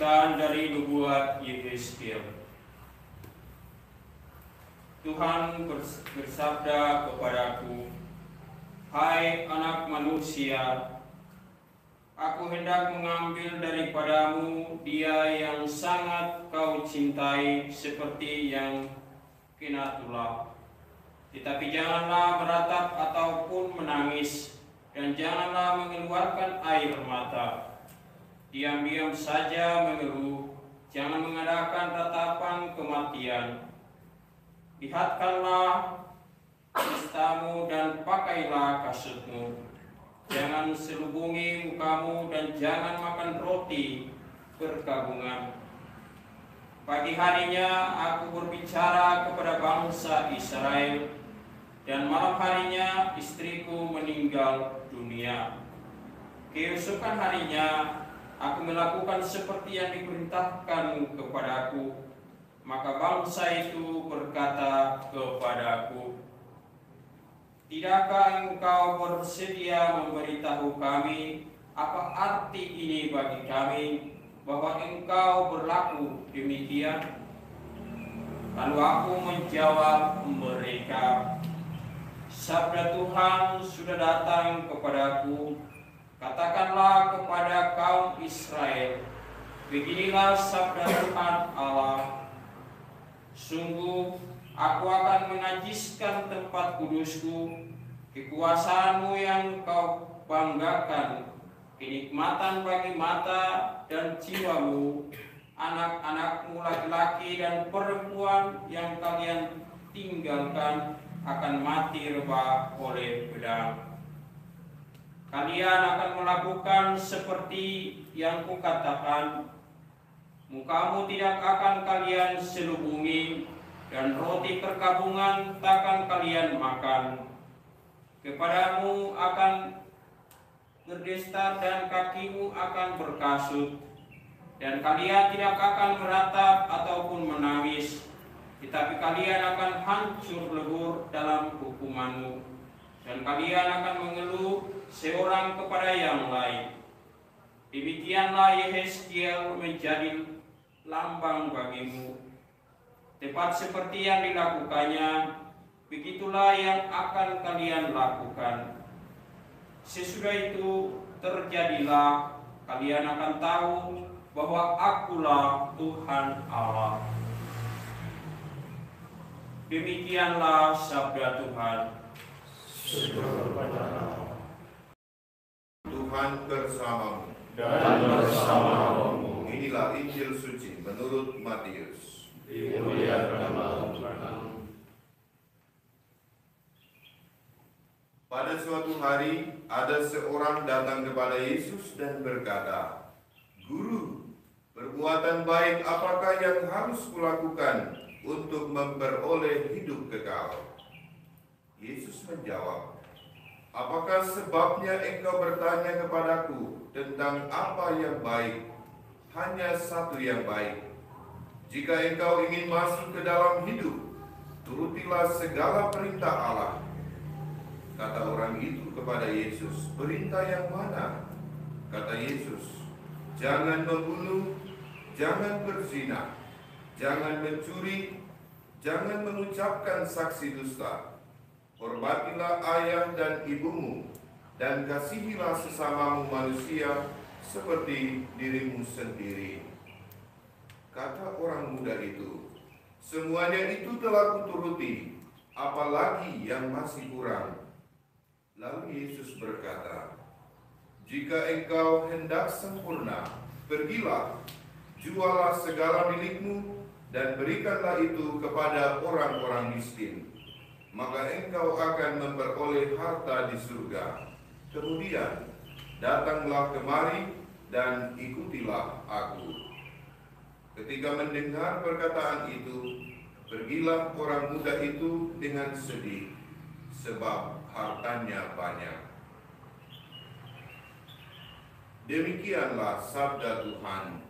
Bacaan dari nubuat Yehezkiel. Tuhan bersabda kepadaku, "Hai anak manusia, Aku hendak mengambil daripadamu dia yang sangat kau cintai seperti yang Kenatullah. Tetapi janganlah meratap ataupun menangis, dan janganlah mengeluarkan air mata. Diam-diam saja mengeluh, jangan mengadakan ratapan kematian. Lihatkanlah pestamu dan pakailah kasutmu. Jangan selubungi mukamu dan jangan makan roti berkabungan. Pagi harinya aku berbicara kepada bangsa Israel, dan malam harinya istriku meninggal dunia. Keesokan harinya aku melakukan seperti yang diperintahkan kepadaku. Maka bangsa itu berkata kepadaku, "Tidakkah engkau bersedia memberitahu kami apa arti ini bagi kami, bahwa engkau berlaku demikian?" Lalu aku menjawab mereka, "Sabda Tuhan sudah datang kepadaku. Katakanlah kepada kaum Israel, beginilah sabda Tuhan Allah. Sungguh, aku akan menajiskan tempat kudusku, kekuasaanmu yang kau banggakan, kenikmatan bagi mata dan jiwamu, anak-anakmu laki-laki dan perempuan yang kalian tinggalkan akan mati rebah oleh pedang. Kalian akan melakukan seperti yang kukatakan. Mukamu tidak akan kalian selubungi, dan roti perkabungan takkan kalian makan. Kepadamu akan berdestar dan kakimu akan berkasut, dan kalian tidak akan meratap ataupun menangis, tetapi kalian akan hancur lebur dalam hukumanmu, dan kalian akan mengeluh seorang kepada yang lain." Demikianlah Yehezkiel menjadi lambang bagimu. Tepat seperti yang dilakukannya, begitulah yang akan kalian lakukan. Sesudah itu terjadilah, kalian akan tahu bahwa Akulah Tuhan Allah. Demikianlah sabda Tuhan. Tuhan bersamamu dan bersamamu. Inilah Injil suci menurut Matius. Dimuliakanlah Tuhan. Pada suatu hari ada seorang datang kepada Yesus dan berkata, "Guru, perbuatan baik apakah yang harus kulakukan untuk memperoleh hidup kekal?" Yesus menjawab, "Apakah sebabnya engkau bertanya kepadaku tentang apa yang baik? Hanya satu yang baik. Jika engkau ingin masuk ke dalam hidup, turutilah segala perintah Allah." Kata orang itu kepada Yesus, "Perintah yang mana?" Kata Yesus, "Jangan membunuh, jangan berzina, jangan mencuri, jangan mengucapkan saksi dusta. Hormatilah ayah dan ibumu, dan kasihilah sesamamu manusia seperti dirimu sendiri." Kata orang muda itu, "Semuanya itu telah kuturuti, apalagi yang masih kurang?" Lalu Yesus berkata, "Jika engkau hendak sempurna, pergilah, jualah segala milikmu, dan berikanlah itu kepada orang-orang miskin. Maka engkau akan memperoleh harta di surga. Kemudian datanglah kemari dan ikutilah Aku." Ketika mendengar perkataan itu, pergilah orang muda itu dengan sedih, sebab hartanya banyak. Demikianlah sabda Tuhan.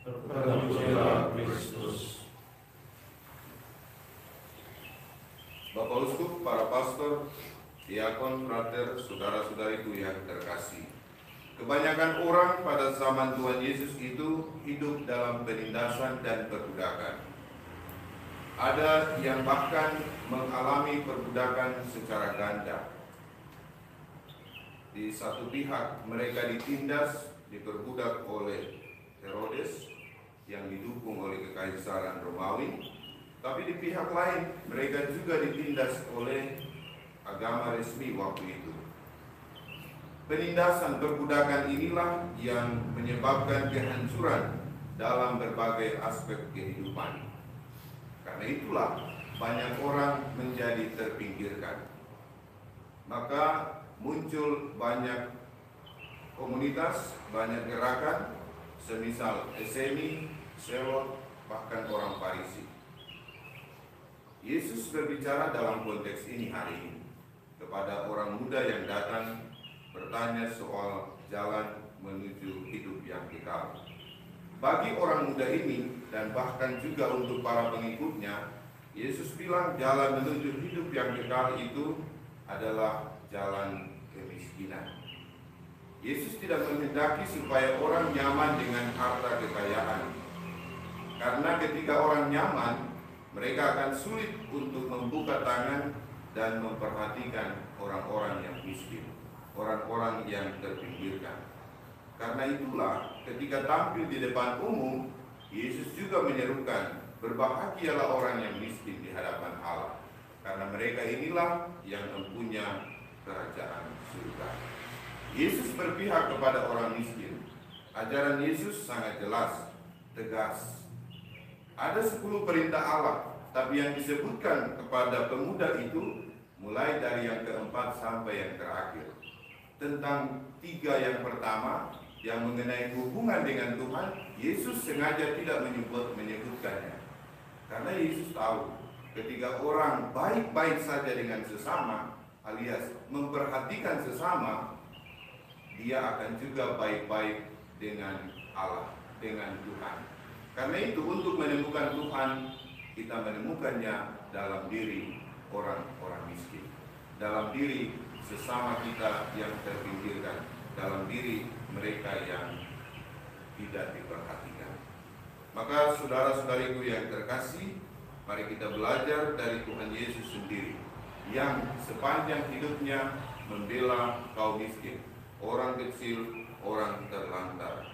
Terpujilah Kristus. Bapak Uskup, para pastor, diakon, frater, saudara-saudariku yang terkasih. Kebanyakan orang pada zaman Tuhan Yesus itu hidup dalam penindasan dan perbudakan. Ada yang bahkan mengalami perbudakan secara ganda. Di satu pihak mereka ditindas, diperbudak oleh Herodes yang didukung oleh kekaisaran Romawi, tapi di pihak lain mereka juga ditindas oleh agama resmi waktu itu. Penindasan perbudakan inilah yang menyebabkan kehancuran dalam berbagai aspek kehidupan. Karena itulah banyak orang menjadi terpinggirkan. Maka muncul banyak komunitas, banyak gerakan, semisal SMI, Selot, bahkan orang Farisi. Yesus berbicara dalam konteks ini hari ini kepada orang muda yang datang bertanya soal jalan menuju hidup yang kekal. Bagi orang muda ini dan bahkan juga untuk para pengikutnya, Yesus bilang jalan menuju hidup yang kekal itu adalah jalan kemiskinan. Yesus tidak menghendaki supaya orang nyaman dengan harta kekayaan. Karena ketika orang nyaman, mereka akan sulit untuk membuka tangan dan memperhatikan orang-orang yang miskin, orang-orang yang terpinggirkan. Karena itulah ketika tampil di depan umum, Yesus juga menyerukan, berbahagialah orang yang miskin di hadapan Allah, karena mereka inilah yang mempunyai kerajaan surga. Yesus berpihak kepada orang miskin. Ajaran Yesus sangat jelas, tegas. Ada 10 perintah Allah, tapi yang disebutkan kepada pemuda itu mulai dari yang keempat sampai yang terakhir. Tentang 3 yang pertama yang mengenai hubungan dengan Tuhan, Yesus sengaja tidak menyebutkannya. Karena Yesus tahu ketika orang baik-baik saja dengan sesama, alias memperhatikan sesama, dia akan juga baik-baik dengan Allah, dengan Tuhan. Karena itu untuk menemukan Tuhan, kita menemukannya dalam diri orang-orang miskin, dalam diri sesama kita yang terpinggirkan, dalam diri mereka yang tidak diperhatikan. Maka saudara-saudariku yang terkasih, mari kita belajar dari Tuhan Yesus sendiri yang sepanjang hidupnya membela kaum miskin, orang kecil, orang terlantar.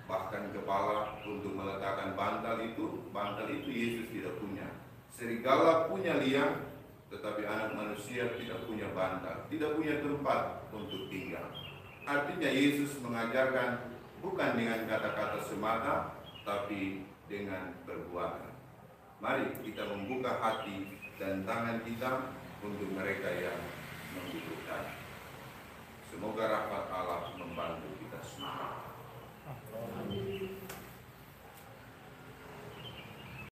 Bahkan kepala untuk meletakkan bantal itu Yesus tidak punya. Serigala punya liang, tetapi anak manusia tidak punya bantal, tidak punya tempat untuk tinggal. Artinya Yesus mengajarkan bukan dengan kata-kata semata, tapi dengan perbuatan. Mari kita membuka hati dan tangan kita untuk mereka yang membutuhkan. Semoga rahmat